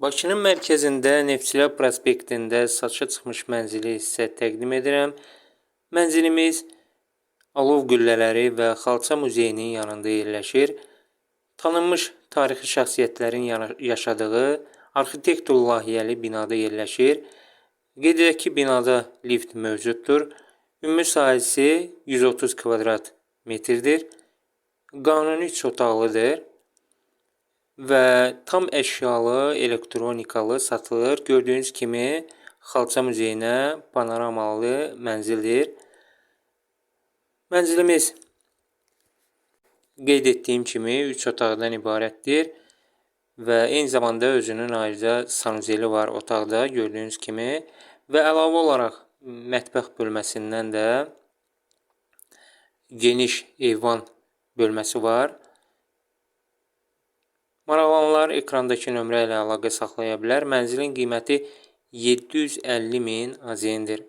Bakının mərkəzində Neftçilər prospektində satışa çıxmış mənzili sizə təqdim edirəm. Mənzilimiz Alov Qüllələri və Xalça Muzeyinin yanında yerləşir. Tanınmış tarixi şəxsiyyətlərin yaşadığı arxitektor layihəli binada yerləşir. Qeyd edək ki, binada lift mövcuddur. Ümumi sahəsi 130 kvadrat metrdir. Qanuni 3 otaqlıdır və tam əşyalı, elektronikalı satılır. Gördüyünüz kimi Xalça Muzeyinə panoramalı mənzildir. Mənzilimiz qeyd etdiyim kimi 3 otaqdan ibarətdir və eyni zamanda özünün ayrıca sanuzeli var otaqda gördüyünüz kimi və əlavə olaraq mətbəx bölməsindən də geniş eyvan bölməsi var. Maraqlananlar ekrandakı nömrə ilə əlaqə saxlaya bilər. Mənzilin qiyməti 750 min AZN-dir.